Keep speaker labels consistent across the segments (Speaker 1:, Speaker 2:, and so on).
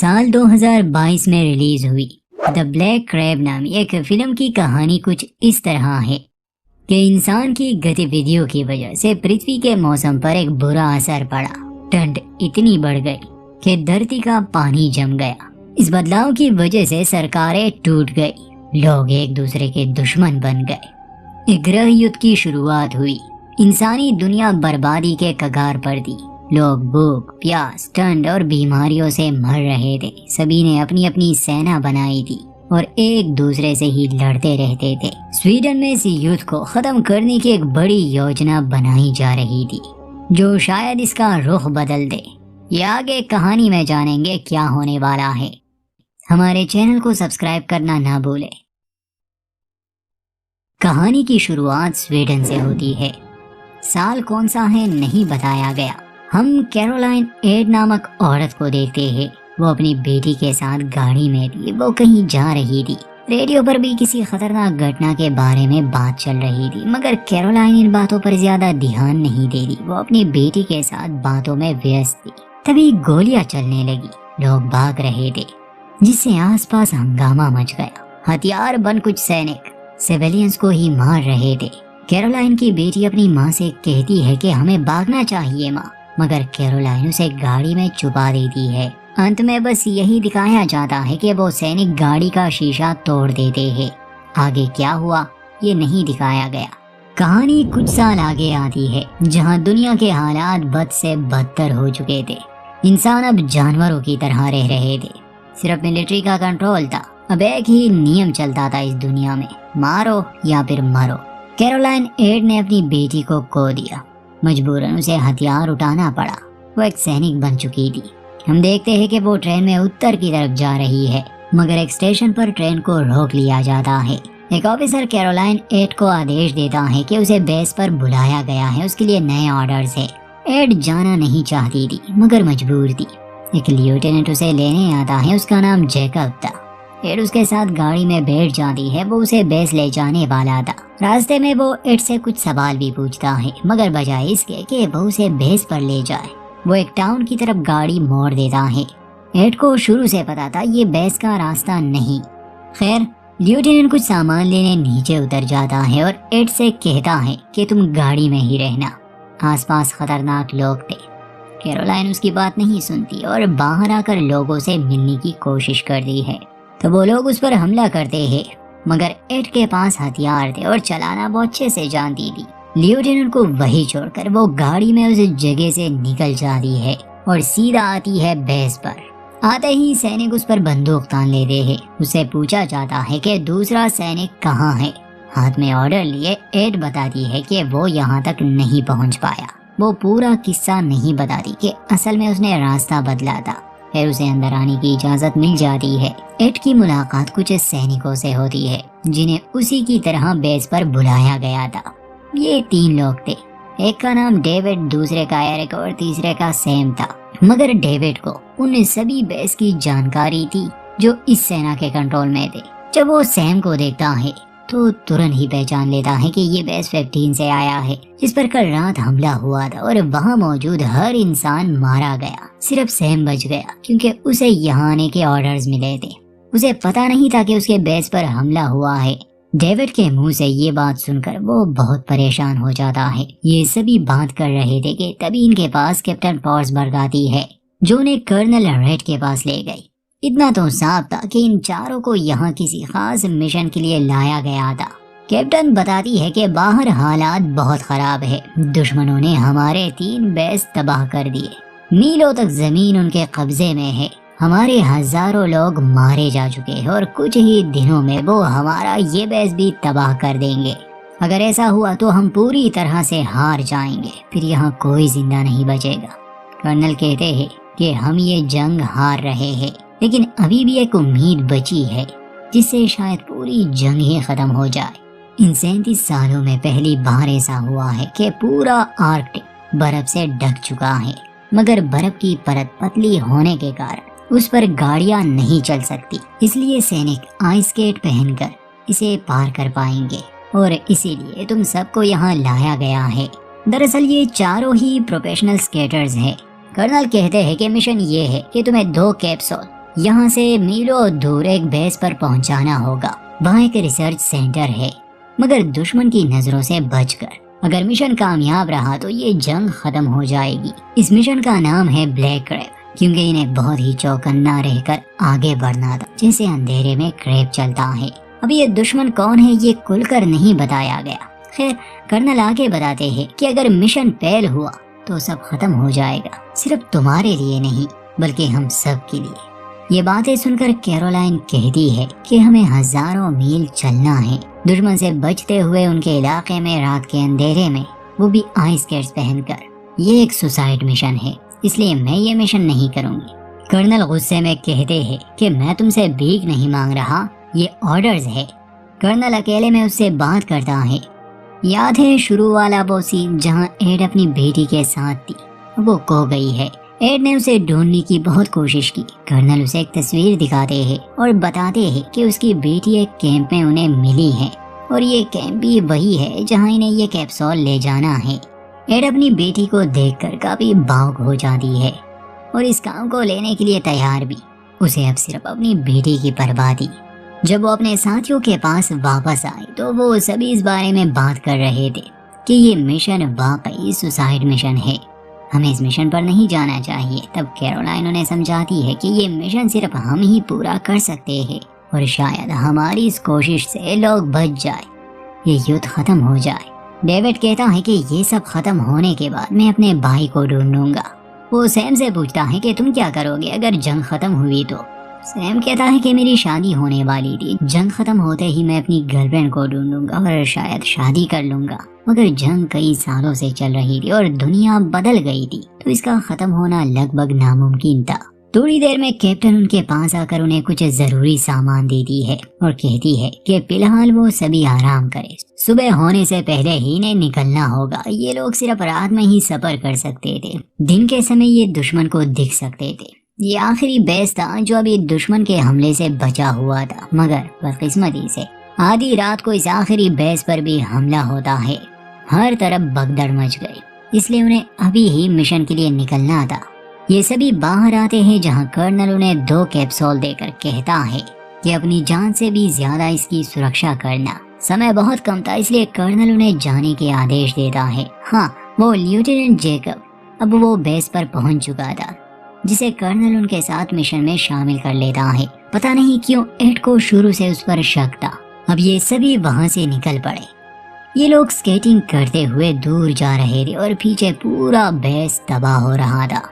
Speaker 1: साल 2022 में रिलीज हुई द ब्लैक क्रैब नामी एक फिल्म की कहानी कुछ इस तरह है कि इंसान की गतिविधियों की वजह से पृथ्वी के मौसम पर एक बुरा असर पड़ा। ठंड इतनी बढ़ गई कि धरती का पानी जम गया। इस बदलाव की वजह से सरकारें टूट गई, लोग एक दूसरे के दुश्मन बन गए। एक गृह युद्ध की शुरुआत हुई। इंसानी दुनिया बर्बादी के कगार पर थी। लोग भूख, प्यास, ठंड और बीमारियों से मर रहे थे। सभी ने अपनी अपनी सेना बनाई थी और एक दूसरे से ही लड़ते रहते थे। स्वीडन में इस युद्ध को खत्म करने की एक बड़ी योजना बनाई जा रही थी, जो शायद इसका रुख बदल दे। ये आगे कहानी में जानेंगे क्या होने वाला है। हमारे चैनल को सब्सक्राइब करना ना भूलें। कहानी की शुरुआत स्वीडन से होती है। साल कौन सा है नहीं बताया गया। हम कैरोलाइन एड नामक औरत को देखते हैं। वो अपनी बेटी के साथ गाड़ी में थी। वो कहीं जा रही थी। रेडियो पर भी किसी खतरनाक घटना के बारे में बात चल रही थी, मगर कैरोलाइन इन बातों पर ज्यादा ध्यान नहीं दे रही। वो अपनी बेटी के साथ बातों में व्यस्त थी। तभी गोलियां चलने लगी। लोग भाग रहे थे, जिससे आसपास हंगामा मच गया। हथियार बंद कुछ सैनिक सिविलियंस को ही मार रहे थे। कैरोलाइन की बेटी अपनी माँ से कहती है कि हमें भागना चाहिए माँ, मगर कैरोलाइन उसे गाड़ी में छुपा देती है। अंत में बस यही दिखाया जाता है कि वो सैनिक गाड़ी का शीशा तोड़ देते हैं। आगे क्या हुआ ये नहीं दिखाया गया। कहानी कुछ साल आगे आती है, जहां दुनिया के हालात बद से बदतर हो चुके थे। इंसान अब जानवरों की तरह रह रहे थे। सिर्फ मिलिट्री का कंट्रोल था। अब एक ही नियम चलता था इस दुनिया में, मारो या फिर मरो। कैरोलाइन एड ने अपनी बेटी को खो दिया। मजबूरन उसे हथियार उठाना पड़ा। वो एक सैनिक बन चुकी थी। हम देखते हैं कि वो ट्रेन में उत्तर की तरफ जा रही है, मगर एक स्टेशन पर ट्रेन को रोक लिया जाता है। एक ऑफिसर कैरोलाइन एड को आदेश देता है कि उसे बेस पर बुलाया गया है, उसके लिए नए ऑर्डर्स है। एड जाना नहीं चाहती थी, मगर मजबूर थी। एक लेफ्टिनेंट उसे लेने आता है, उसका नाम जैकब था। एड उसके साथ गाड़ी में बैठ जाती है। वो उसे बेस ले जाने वाला था। रास्ते में वो एड से कुछ सवाल भी पूछता है, मगर बजाय इसके कि वो उसे बेस पर ले जाए, वो एक टाउन की तरफ गाड़ी मोड़ देता है। एड को शुरू से पता था ये बेस का रास्ता नहीं। खैर, लेफ्टिनेंट कुछ सामान लेने नीचे उतर जाता है और एड से कहता है कि तुम गाड़ी में ही रहना। आसपास खतरनाक लोग थे। कैरोलाइन उसकी बात नहीं सुनती और बाहर आकर लोगों से मिलने की कोशिश करती है, तो वो लोग उस पर हमला करते हैं। मगर एड के पास हथियार थे और चलाना वो अच्छे से जानती थी। लेफ्टिनेंट को वही छोड़कर वो गाड़ी में उस जगह से निकल जाती है और सीधा आती है बेस पर। आते ही सैनिक उस पर बंदूक तान लेते हैं। उससे पूछा जाता है कि दूसरा सैनिक कहाँ है। हाथ में ऑर्डर लिए एड बताती है कि वो यहाँ तक नहीं पहुँच पाया। वो पूरा किस्सा नहीं बताती कि असल में उसने रास्ता बदला था। फिर उसे अंदर आने की इजाजत मिल जाती है। एड की मुलाकात कुछ सैनिकों से होती है, जिन्हें उसी की तरह बेस पर बुलाया गया था। ये 3 लोग थे। एक का नाम डेविड, दूसरे का एरिक और तीसरे का सैम था। मगर डेविड को उन सभी बेस की जानकारी थी जो इस सेना के कंट्रोल में थे। जब वो सैम को देखता है तो तुरंत ही पहचान लेता है कि ये बेस 15 से आया है, जिस पर कल रात हमला हुआ था और वहाँ मौजूद हर इंसान मारा गया। सिर्फ सैम बच गया, क्योंकि उसे यहाँ आने के ऑर्डर्स मिले थे। उसे पता नहीं था कि उसके बेस पर हमला हुआ है। डेविड के मुंह से ये बात सुनकर वो बहुत परेशान हो जाता है। ये सभी बात कर रहे थे कि तभी इनके पास कैप्टन फॉर्सबर्ग आती है, जो उन्हें कर्नल रेड के पास ले गई। इतना तो साफ था कि इन चारों को यहाँ किसी खास मिशन के लिए लाया गया था। कैप्टन बताती है कि बाहर हालात बहुत खराब है। दुश्मनों ने हमारे 3 बेस तबाह कर दिए। मीलों तक जमीन उनके कब्जे में है। हमारे हजारों लोग मारे जा चुके हैं और कुछ ही दिनों में वो हमारा ये बेस भी तबाह कर देंगे। अगर ऐसा हुआ तो हम पूरी तरह से हार जाएंगे, फिर यहाँ कोई जिंदा नहीं बचेगा। कर्नल कहते हैं कि हम ये जंग हार रहे हैं, लेकिन अभी भी एक उम्मीद बची है, जिससे शायद पूरी जंग ही खत्म हो जाए। इन 37 सालों में पहली बार ऐसा हुआ है कि पूरा आर्कटिक बर्फ से ढक चुका है, मगर बर्फ की परत पतली होने के कारण उस पर गाड़ियां नहीं चल सकती। इसलिए सैनिक आइस स्केट पहनकर इसे पार कर पाएंगे और इसीलिए तुम सबको यहाँ लाया गया है। दरअसल ये चारों ही प्रोफेशनल स्केटर्स हैं। कर्नल कहते हैं कि मिशन ये है कि तुम्हें 2 कैप्सूल यहाँ से मीलों दूर एक बेस पर पहुँचाना होगा। वहाँ एक रिसर्च सेंटर है, मगर दुश्मन की नजरों से बचकर। अगर मिशन कामयाब रहा तो ये जंग खत्म हो जाएगी। इस मिशन का नाम है ब्लैक क्रैब, क्योंकि इन्हें बहुत ही चौकन्ना रहकर आगे बढ़ना था, जैसे अंधेरे में क्रैब चलता है। अब ये दुश्मन कौन है ये खुलकर नहीं बताया गया। खैर, कर्नल आगे बताते हैं कि अगर मिशन फेल हुआ तो सब खत्म हो जाएगा, सिर्फ तुम्हारे लिए नहीं बल्कि हम सब के लिए। ये बातें सुनकर कैरोलाइन कहती है कि हमें हजारों मील चलना है, दुश्मन से बचते हुए उनके इलाके में रात के अंधेरे में, वो भी आइस कैट्स पहनकर। ये एक सुसाइड मिशन है, इसलिए मैं ये मिशन नहीं करूंगी। कर्नल गुस्से में कहते हैं कि मैं तुमसे भीख नहीं मांग रहा, ये ऑर्डर्स है। कर्नल अकेले में उससे बात करता है। याद है शुरू वाला वो सीन जहाँ एड अपनी बेटी के साथ थी, वो खो गई है। एड ने उसे ढूंढने की बहुत कोशिश की। कर्नल उसे एक तस्वीर दिखाते हैं और बताते हैं कि उसकी बेटी एक कैंप में उन्हें मिली है और ये कैंप भी वही है जहाँ इन्हें ये कैप्सूल ले जाना है। एड अपनी बेटी को देखकर काफी भावुक हो जाती है और इस काम को लेने के लिए तैयार भी। उसे अब सिर्फ अपनी बेटी की परवाह थी। जब वो अपने साथियों के पास वापस आए तो वो सभी इस बारे में बात कर रहे थे कि ये मिशन वाकई सुसाइड मिशन है, हमें इस मिशन पर नहीं जाना चाहिए। तब कैरोलाइन उन्हें समझाती है कि ये मिशन सिर्फ हम ही पूरा कर सकते हैं और शायद हमारी इस कोशिश से लोग बच जाए, ये युद्ध खत्म हो जाए। डेविड कहता है कि ये सब खत्म होने के बाद मैं अपने भाई को ढूंढूंगा। वो सैम से पूछता है कि तुम क्या करोगे अगर जंग खत्म हुई तो। सैम कहता है कि मेरी शादी होने वाली थी, जंग खत्म होते ही मैं अपनी गर्लफ्रेंड को ढूंढूंगा और शायद शादी कर लूंगा। मगर जंग कई सालों से चल रही थी और दुनिया बदल गई थी, तो इसका खत्म होना लगभग नामुमकिन था। थोड़ी देर में कैप्टन उनके पास आकर उन्हें कुछ जरूरी सामान देती है और कहती है कि फिलहाल वो सभी आराम करें, सुबह होने से पहले ही इन्हें निकलना होगा। ये लोग सिर्फ रात में ही सफर कर सकते थे, दिन के समय ये दुश्मन को दिख सकते थे। ये आखिरी बेस था जो अभी दुश्मन के हमले से बचा हुआ था, मगर बदकिस्मती से आधी रात को इस आखिरी बेस पर भी हमला होता है। हर तरफ भगदड़ मच गई, इसलिए उन्हें अभी ही मिशन के लिए निकलना था। ये सभी बाहर आते हैं जहां कर्नल उन्हें 2 कैप्सूल देकर कहता है कि अपनी जान से भी ज्यादा इसकी सुरक्षा करना। समय बहुत कम था, इसलिए कर्नल उन्हें जाने के आदेश देता है। हाँ, वो लेफ्टिनेंट जैकब अब वो बेस पर पहुंच चुका था, जिसे कर्नल उनके साथ मिशन में शामिल कर लेता है। पता नहीं क्यों एड को शुरू से उस पर शक था। अब ये सभी वहां से निकल पड़े। ये लोग स्केटिंग करते हुए दूर जा रहे थे और पीछे पूरा बेस तबाह हो रहा था।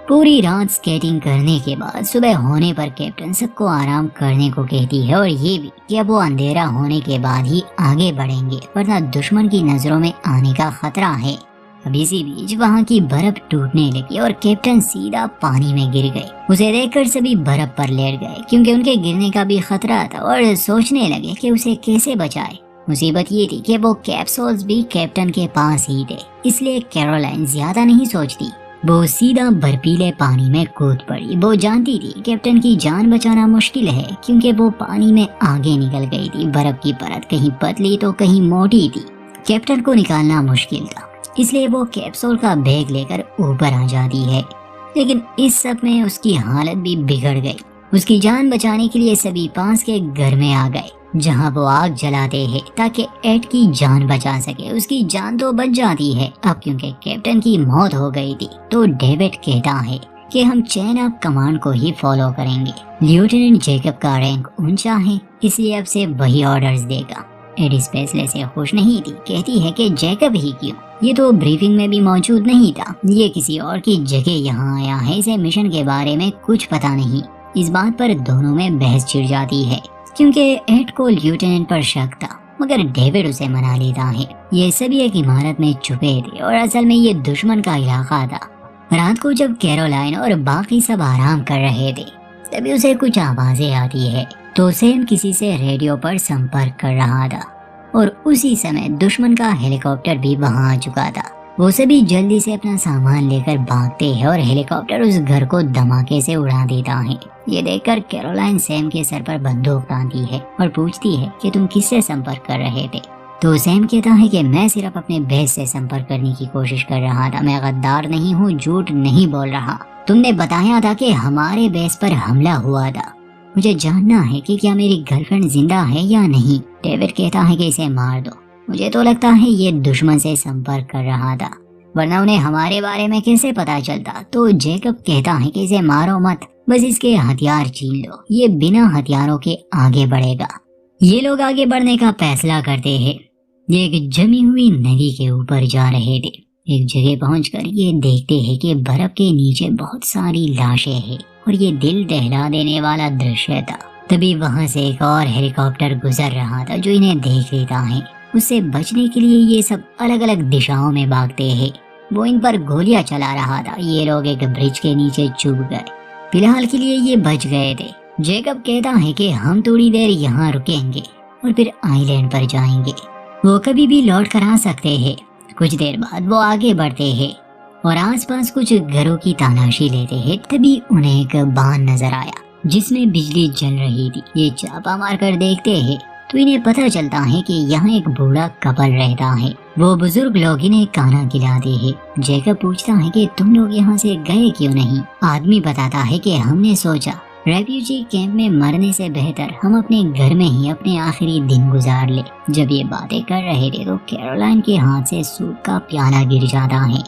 Speaker 1: पूरी रात स्केटिंग करने के बाद सुबह होने पर कैप्टन सबको आराम करने को कहती है और ये भी कि अब वो अंधेरा होने के बाद ही आगे बढ़ेंगे, वरना दुश्मन की नजरों में आने का खतरा है। अब इसी बीच वहाँ की बर्फ टूटने लगी और कैप्टन सीधा पानी में गिर गए। उसे देखकर सभी बर्फ पर लेट गए, क्योंकि उनके गिरने का भी खतरा था और सोचने लगे कि उसे कैसे बचाए। मुसीबत ये थी कि वो कैप्सूल्स भी कैप्टन के पास ही थे, इसलिए कैरोलाइन ज्यादा नहीं सोचती, वो सीधा बर्फीले पानी में कूद पड़ी। वो जानती थी कैप्टन की जान बचाना मुश्किल है, क्योंकि वो पानी में आगे निकल गई थी। बर्फ की परत कहीं पतली तो कहीं मोटी थी, कैप्टन को निकालना मुश्किल था, इसलिए वो कैप्सूल का बैग लेकर ऊपर आ जाती है। लेकिन इस सब में उसकी हालत भी बिगड़ गई। उसकी जान बचाने के लिए सभी पास के घर में आ गए, जहां वो आग जलाते हैं ताकि एड की जान बचा सके। उसकी जान तो बच जाती है अब, क्योंकि कैप्टन की मौत हो गई थी। तो डेविड कहता है कि हम चेन ऑफ कमांड को ही फॉलो करेंगे। लेफ्टिनेंट जैकब का रैंक ऊंचा है, इसलिए अब से वही ऑर्डर्स देगा। एड इस फैसले से खुश नहीं थी, कहती है कि जैकब ही क्यों, ये तो ब्रीफिंग में भी मौजूद नहीं था, ये किसी और की जगह यहाँ आया है, इसे मिशन के बारे में कुछ पता नहीं। इस बात पर दोनों में बहस छिड़ जाती है, क्योंकि एड को लेफ्टिनेंट पर शक था, मगर डेविड उसे मना लेता है। ये सभी एक इमारत में छुपे थे और असल में ये दुश्मन का इलाका था। रात को जब कैरोलाइन और बाकी सब आराम कर रहे थे, तभी उसे कुछ आवाजें आती है। तो सैम किसी से रेडियो पर संपर्क कर रहा था और उसी समय दुश्मन का हेलीकॉप्टर भी वहां आ चुका था। वो सभी जल्दी से अपना सामान लेकर भागते हैं और हेलीकॉप्टर उस घर को धमाके से उड़ा देता है। ये देखकर कैरोलाइन सैम के सर पर बंदूक तानती है और पूछती है कि तुम किससे संपर्क कर रहे थे। तो सैम कहता है कि मैं सिर्फ अपने बेस से संपर्क करने की कोशिश कर रहा था, मैं गद्दार नहीं हूँ, झूठ नहीं बोल रहा। تم نے بتایا تھا کہ ہمارے بیس پر حملہ ہوا تھا، مجھے جاننا ہے کہ کیا میری گرل فرینڈ زندہ ہے یا نہیں۔ ڈیوڈ کہتا ہے کہ اسے مار دو، مجھے تو لگتا ہے یہ دشمن سے سمپرک کر رہا تھا، ورنہ انہیں ہمارے بارے میں کیسے پتا چلتا۔ تو جیکب کہتا ہے کہ اسے مارو مت، بس اس کے ہتھیار چھین لو، یہ بنا ہتھیاروں کے آگے بڑھے گا۔ یہ لوگ آگے بڑھنے کا فیصلہ کرتے ہیں، یہ ایک جمی ہوئی ندی کے اوپر جا رہے تھے۔ ایک جگہ پہنچ کر یہ دیکھتے ہیں کہ برف کے نیچے بہت ساری لاشیں ہیں اور یہ دل دہلا دینے والا درشیہ تھا۔ تبھی وہاں سے ایک اور ہیلی کاپٹر گزر رہا تھا جو انہیں دیکھ لیتا ہے۔ اس سے بچنے کے لیے یہ سب الگ الگ دشاؤں میں بھاگتے ہیں۔ وہ ان پر گولیاں چلا رہا تھا۔ یہ لوگ ایک برج کے نیچے چھپ گئے، فی الحال کے لیے یہ بچ گئے تھے۔ جیکب کہتا ہے کہ ہم تھوڑی دیر یہاں رکیں گے اور پھر آئی لینڈ پر جائیں گے، وہ کبھی بھی لوٹ کر آ سکتے ہیں۔ کچھ دیر بعد وہ آگے بڑھتے ہیں اور آس پاس کچھ گھروں کی تلاشی لیتے ہیں۔ تبھی انہیں ایک بان نظر آیا جس میں بجلی جل رہی تھی۔ یہ چھاپا مار کر دیکھتے ہیں تو انہیں پتہ چلتا ہے کہ یہاں ایک بوڑھا کپل رہتا ہے۔ وہ بزرگ لوگ انہیں کھانا کھلاتے ہیں۔ جیکب پوچھتا ہے کہ تم لوگ یہاں سے گئے کیوں نہیں؟ آدمی بتاتا ہے کہ ہم نے سوچا ریفیوجی کیمپ میں مرنے سے بہتر ہم اپنے گھر میں ہی اپنے آخری دن گزار لے۔ جب یہ باتیں کر رہے تھے تو کیرولائن کے ہاتھ سے سوپ کا پیالہ گر جاتا ہے۔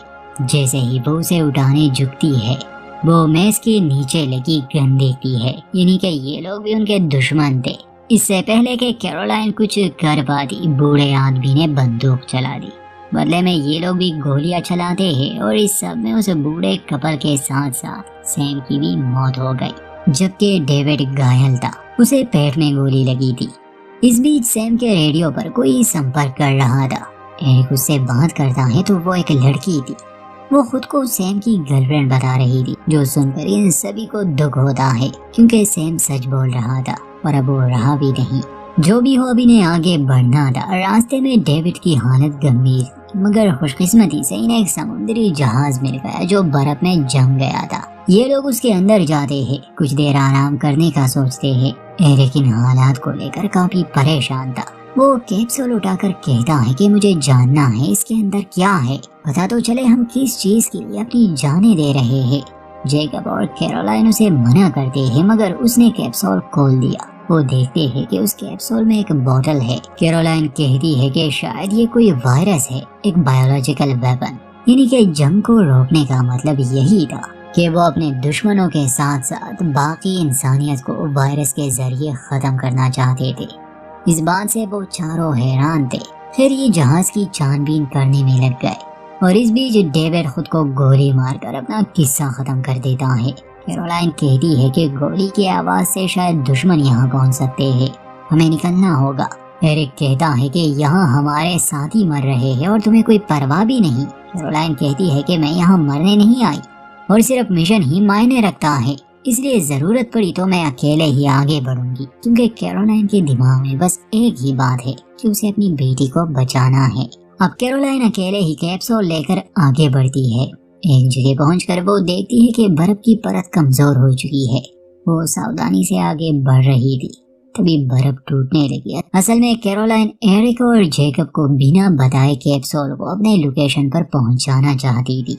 Speaker 1: جیسے ہی وہ اسے اٹھانے جھکتی ہے، وہ میز کے نیچے لگی گن دیکھتی ہے، یعنی کہ یہ لوگ بھی ان کے دشمن تھے۔ اس سے پہلے کہ کیرولائن کچھ کر پاتی، بوڑھے آدمی نے بندوق چلا دی۔ بدلے میں یہ لوگ بھی گولیاں چلاتے ہیں اور اس سب میں اس بوڑھے کپل کے ساتھ ساتھ سیم کی بھی موت ہو گئی، جبکہ ڈیوڈ گھائل تھا، اسے پیٹ میں گولی لگی تھی۔ اس بیچ سیم کے ریڈیو پر کوئی سمپرک کر رہا تھا۔ ایرک اس سے بات کرتا ہے تو وہ ایک لڑکی تھی، وہ خود کو سیم کی گرل فرینڈ بتا رہی تھی، جو سن کر ان سبھی کو دکھ ہوتا ہے کیونکہ سیم سچ بول رہا تھا اور اب وہ رہا بھی نہیں۔ جو بھی ہو، اب انہیں آگے بڑھنا تھا۔ راستے میں ڈیوڈ کی حالت گمبھیر تھی، مگر خوش قسمتی سے انہیں ایک سمندری جہاز مل گیا جو برف میں جم گیا تھا۔ یہ لوگ اس کے اندر جاتے ہیں، کچھ دیر آرام کرنے کا سوچتے ہیں۔ ایرک ان حالات کو لے کر کافی پریشان تھا۔ وہ کیپسول اٹھا کر کہتا ہے کہ مجھے جاننا ہے اس کے اندر کیا ہے، پتا تو چلے ہم کس چیز کے لیے اپنی جانیں دے رہے ہیں۔ جیکب اور کیرولائن اسے منع کرتے ہیں مگر اس نے کیپسول کھول دیا۔ وہ دیکھتے ہیں کہ اس کیپسول میں ایک بوتل ہے۔ کیرولائن کہتی ہے کہ شاید یہ کوئی وائرس ہے، ایک بایولوجیکل ویپن، یعنی کہ جنگ کو روکنے کا مطلب یہی تھا کہ وہ اپنے دشمنوں کے ساتھ ساتھ باقی انسانیت کو وائرس کے ذریعے ختم کرنا چاہتے تھے۔ اس بات سے وہ چاروں حیران تھے۔ پھر یہ جہاز کی چھان بین کرنے میں لگ گئے اور اس بیچ ڈیوڈ خود کو گولی مار کر اپنا قصہ ختم کر دیتا ہے۔ کیرولائن کہتی ہے کہ گولی کی آواز سے شاید دشمن یہاں پہنچ سکتے ہیں، ہمیں نکلنا ہوگا۔ ایرک کہتا ہے کہ یہاں ہمارے ساتھی مر رہے ہیں اور تمہیں کوئی پرواہ بھی نہیں۔ کیرولائن کہتی ہے کہ میں یہاں مرنے نہیں آئی اور صرف مشن ہی معنی رکھتا ہے، اس لیے ضرورت پڑی تو میں اکیلے ہی آگے بڑھوں گی، کیونکہ کیرولائن کے دماغ میں بس ایک ہی بات ہے کہ اسے اپنی بیٹی کو بچانا ہے۔ اب کیرولائن اکیلے ہی کیپسول لے کر آگے بڑھتی ہے۔ ایک جگہ پہنچ کر وہ دیکھتی ہے کہ برف کی پرت کمزور ہو چکی ہے۔ وہ ساودھانی سے آگے بڑھ رہی تھی، تبھی برف ٹوٹنے لگی۔ اصل میں کیرولائن ایرک اور جیکب کو بنا بتائے کیپسول کو اپنے لوکیشن پر پہنچانا چاہتی تھی،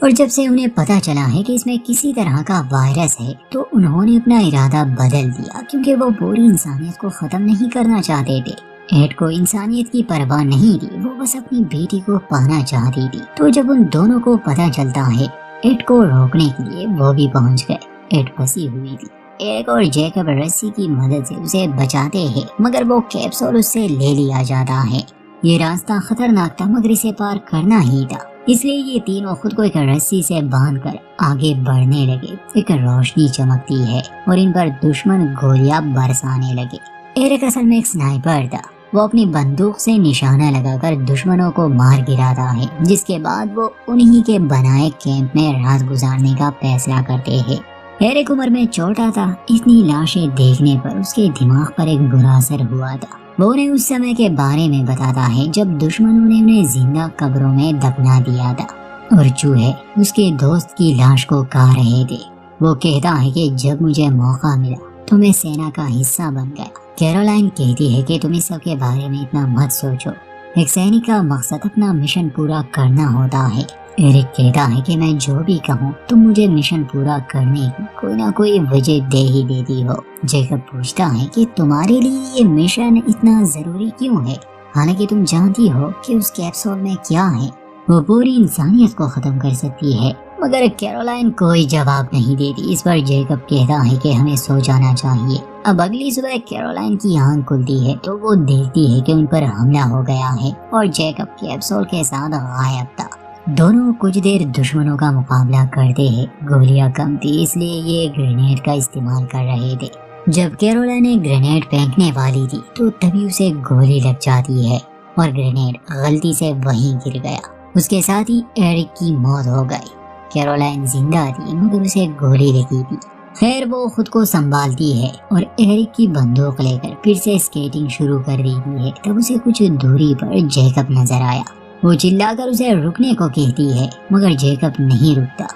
Speaker 1: اور جب سے انہیں پتا چلا ہے کہ اس میں کسی طرح کا وائرس ہے تو انہوں نے اپنا ارادہ بدل دیا، کیونکہ وہ پوری انسانیت کو ختم نہیں کرنا چاہتے تھے۔ ایڈ کو انسانیت کی پرواہ نہیں تھی، وہ بس اپنی بیٹی کو پانا چاہتی تھی۔ تو جب ان دونوں کو پتا چلتا ہے، ایڈ کو روکنے کے لیے وہ بھی پہنچ گئے۔ ایڈ پھنسی ہوئی تھی، ایرک اور جیکب رسی کی مدد سے اسے بچاتے ہیں، مگر وہ کیپسول اس سے لے لیا جاتا ہے۔ یہ راستہ خطرناک تھا مگر اسے پار کرنا ہی تھا، اس لیے یہ تینوں خود کو ایک رسی سے باندھ کر آگے بڑھنے لگے۔ ایک روشنی چمکتی ہے اور ان پر دشمن گولیاں برسانے لگے۔ ایرک اصل میں ایک سنائپر تھا، وہ اپنی بندوق سے نشانہ لگا کر دشمنوں کو مار گراتا ہے، جس کے بعد وہ انہی کے بنائے کیمپ میں رات گزارنے کا فیصلہ کرتے ہیں۔ ایرک عمر میں چھوٹا تھا، اتنی لاشیں دیکھنے پر اس کے دماغ پر ایک برا اثر ہوا تھا۔ وہ انہیں اس سمے کے بارے میں بتاتا ہے جب دشمنوں نے انہیں زندہ قبروں میں دفنا دیا تھا اور چوہے اس کے دوست کی لاش کو کھا رہے تھے۔ وہ کہتا ہے کہ جب مجھے موقع ملا تو میں سینا کا حصہ بن گیا۔ کیرولائن کہتی ہے کہ تم اس سب کے بارے میں اتنا مت سوچو، ایک سینک کا مقصد اپنا مشن پورا کرنا ہوتا ہے، एरिक कहता है कि मैं जो भी कहूँ तुम मुझे मिशन पूरा करने की कोई ना कोई वजह दे ही देती हो। जैकब पूछता है कि तुम्हारे लिए ये मिशन इतना जरूरी क्यों है, हालांकि तुम जानती हो कि उस कैप्सूल में क्या है, वो पूरी इंसानियत को खत्म कर सकती है। मगर कैरोलाइन कोई जवाब नहीं देती। इस पर जैकब कहता है कि हमें सो जाना चाहिए। अब अगली सुबह कैरोलाइन की आंख खुलती है तो वो देखती है कि उन पर हमला हो गया है और जैकब कैप्सूल के साथ गायब था। दोनों कुछ देर दुश्मनों का मुकाबला करते हैं। गोलियां कम थी इसलिए ये ग्रेनेड का इस्तेमाल कर रहे थे। जब कैरोलाइन एक ग्रेनेड फेंकने वाली थी तो तभी उसे गोली लग जाती है और ग्रेनेड गलती से वहीं गिर गया। उसके साथ ही एरिक की मौत हो गई। कैरोलाइन जिंदा थी मगर उसे गोली लगी थी। खैर वो खुद को संभालती है और एरिक की बंदूक लेकर फिर से स्केटिंग शुरू कर देती है। तब उसे कुछ दूरी पर जैकब नजर आया। वो चिल्लाकर उसे रुकने को कहती है मगर जैकब नहीं रुकता।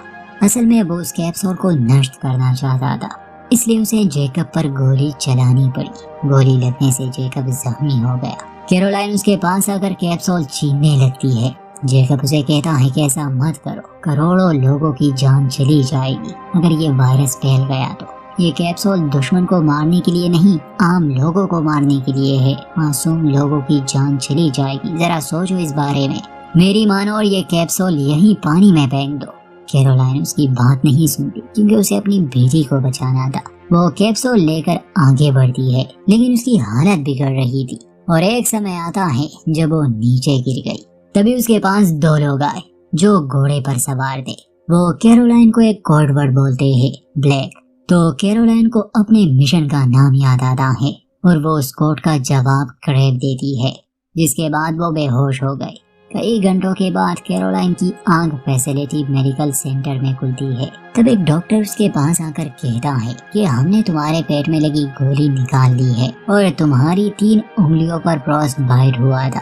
Speaker 1: असल में वो उस कैप्सूल को नष्ट करना चाहता था, इसलिए उसे जैकब पर गोली चलानी पड़ी। गोली लगने से जैकब जख्मी हो गया। कैरोलाइन उसके पास आकर कैप्सूल छीनने लगती है। जैकब उसे कहता है कि ऐसा मत करो, करोड़ों लोगों की जान चली जाएगी अगर ये वायरस फैल गया तो। ये कैप्सूल दुश्मन को मारने के लिए नहीं, आम लोगों को मारने के लिए है। मासूम लोगों की जान चली जाएगी। जरा सोचो इस बारे में, मेरी मानो और ये कैप्सूल यहीं पानी में फेंक दो। कैरोलाइन उसकी बात नहीं सुनती क्योंकि उसे अपनी बेटी को बचाना था। वो कैप्सूल लेकर आगे बढ़ती है लेकिन उसकी हालत बिगड़ रही थी और एक समय आता है जब वो नीचे गिर गई। तभी उसके पास दो लोग आए जो घोड़े पर सवार थे। वो कैरोलाइन को एक कोड वर्ड बोलते हैं, ब्लैक। तो कैरोलाइन को अपने मिशन का नाम याद आता है और वो उस कोड का जवाब क्रैब देती है, जिसके बाद वो बेहोश हो गए। कई घंटों के बाद कैरोलाइन की आंख फैसिलिटी मेडिकल सेंटर में खुलती है। तब एक डॉक्टर उसके पास आकर कहता है कि हमने तुम्हारे पेट में लगी गोली निकाल ली है और तुम्हारी 3 उंगलियों पर फ्रॉस्ट बाइट हुआ था,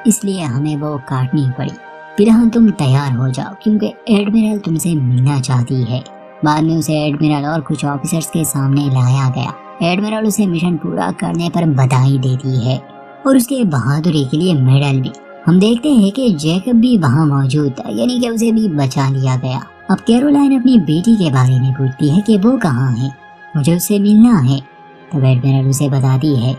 Speaker 1: इसलिए हमें वो काटनी पड़ी। फिलहाल तुम तैयार हो जाओ क्योंकि एडमिरल तुमसे मिलना चाहती है। बाद में उसे एडमिरल और कुछ ऑफिसर्स के सामने लाया गया। एडमिरल उसे मिशन पूरा करने पर बधाई देती है और उसके बहादुरी के लिए मेडल भी। हम देखते हैं कि जैकब भी वहाँ मौजूद था, यानी कि उसे भी बचा लिया गया। अब कैरोलाइन अपनी बेटी के बारे में पूछती है कि वो कहाँ है, मुझे उससे मिलना है। तब एडमिरल उसे बताती है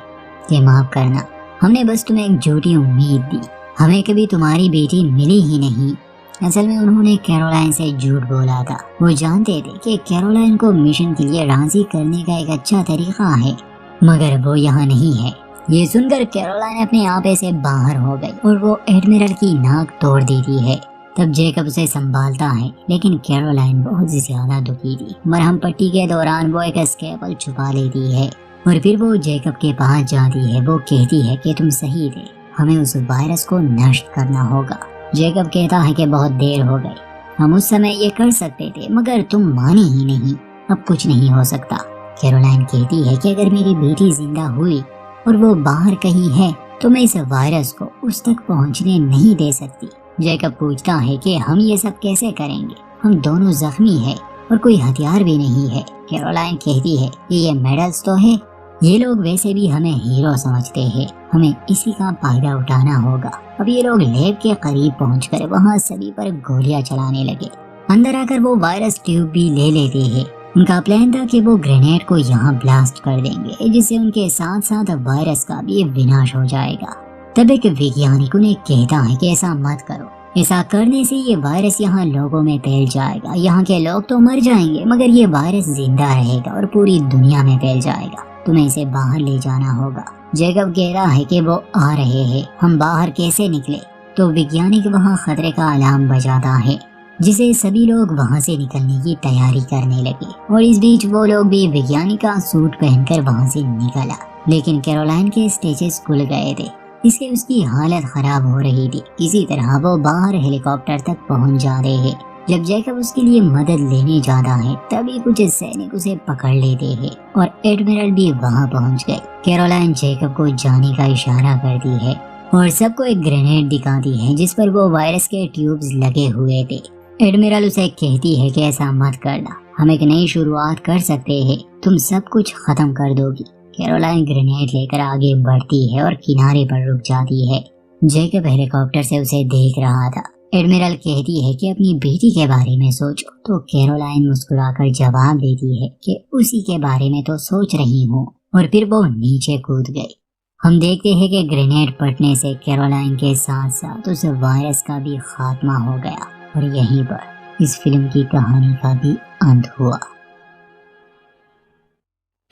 Speaker 1: कि माफ करना, हमने बस तुम्हें एक झूठी उम्मीद दी, हमें कभी तुम्हारी बेटी मिली ही नहीं। असल में उन्होंने कैरोलाइन से झूठ बोला था। वो जानते थे कि कैरोलाइन को मिशन के लिए राजी करने का एक अच्छा तरीका है, मगर वो यहाँ नहीं है। ये सुनकर कैरोलाइन अपने आपे से बाहर हो गई और वो एडमिरल की नाक तोड़ देती है। तब जैकब उसे संभालता है लेकिन कैरोलाइन बहुत ज्यादा दुखी थी। मरहम पट्टी के दौरान वो एक स्केपल छुपा लेती है और फिर वो जैकब के पास जाती है। वो कहती है कि तुम सही थे, हमें उस वायरस को नष्ट करना होगा। जैकब कहता है कि बहुत देर हो गई, हम उस समय ये कर सकते थे मगर तुम मानी ही नहीं, अब कुछ नहीं हो सकता। कैरोलाइन कहती है कि अगर मेरी बेटी जिंदा हुई और वो बाहर कहीं है तो मैं इस वायरस को उस तक पहुंचने नहीं दे सकती। जैकब पूछता है कि हम ये सब कैसे करेंगे, हम दोनों जख्मी हैं और कोई हथियार भी नहीं है। कैरोलाइन कहती है कि ये मेडल्स तो है, ये लोग वैसे भी हमें हीरो समझते हैं, हमें इसी का फायदा उठाना होगा। अब ये लोग लैब के करीब पहुंचकर वहाँ सभी पर गोलियां चलाने लगे। अंदर आकर वो वायरस ट्यूब भी ले लेते हैं। उनका प्लान था कि वो ग्रेनेड को यहाँ ब्लास्ट कर देंगे, जिससे उनके साथ साथ वायरस का भी विनाश हो जाएगा। तब एक वैज्ञानिक उन्हें कहता है कि ऐसा मत करो, ऐसा करने से ये वायरस यहाँ लोगों में फैल जाएगा, यहाँ के लोग तो मर जाएंगे मगर ये वायरस जिंदा रहेगा और पूरी दुनिया में फैल जाएगा, तुम्हें इसे बाहर ले जाना होगा। जैकब कह रहा है कि वो आ रहे हैं, हम बाहर कैसे निकले? तो वैज्ञानिक वहाँ खतरे का अलार्म बजाता है, जिसे सभी लोग वहाँ से निकलने की तैयारी करने लगे और इस बीच वो लोग भी वैज्ञानिक का सूट पहनकर वहाँ से निकला। लेकिन कैरोलाइन के स्टिचेस खुल गए थे, इससे उसकी हालत खराब हो रही थी। इसी तरह वो बाहर हेलीकॉप्टर तक पहुँच जा रहे हैं। जब जैकब उसके लिए मदद लेने जाता है तभी कुछ सैनिक उसे पकड़ लेते हैं और एडमिरल भी वहाँ पहुँच गए। कैरोलाइन जैकब को जाने का इशारा करती है और सबको एक ग्रेनेड दिखाती है जिस पर वो वायरस के ट्यूब्स लगे हुए थे। एडमिरल उसे कहती है कि ऐसा मत करना, हम एक नई शुरुआत कर सकते हैं, तुम सब कुछ खत्म कर दोगी। कैरोलाइन ग्रेनेड लेकर आगे बढ़ती है और किनारे पर रुक जाती है। जैकब हेलीकॉप्टर से उसे देख रहा था। ایڈمرل کہتی ہے کہ اپنی بیٹی کے بارے میں سوچو، تو کیرولائن مسکرا کر جواب دیتی ہے کہ اسی کے بارے میں تو سوچ رہی ہوں، اور پھر وہ نیچے کود گئی۔ ہم دیکھتے ہیں کہ گرینیڈ پھٹنے سے کیرولائن کے ساتھ ساتھ اس وائرس کا بھی خاتمہ ہو گیا، اور یہیں پر اس فلم کی کہانی کا بھی انت ہوا۔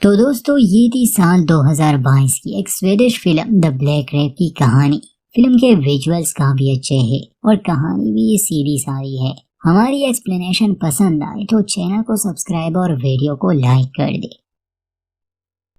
Speaker 1: تو دوستو، یہ تھی سال 2022 کی ایک سویڈش فلم دی بلیک ریپ کی کہانی۔ فلم کے ویژولز کافی اچھے ہیں اور کہانی بھی سیدھی سادی ہے۔ ہماری ایکسپلینیشن پسند آئے تو چینل کو سبسکرائب اور ویڈیو کو لائک کر دے۔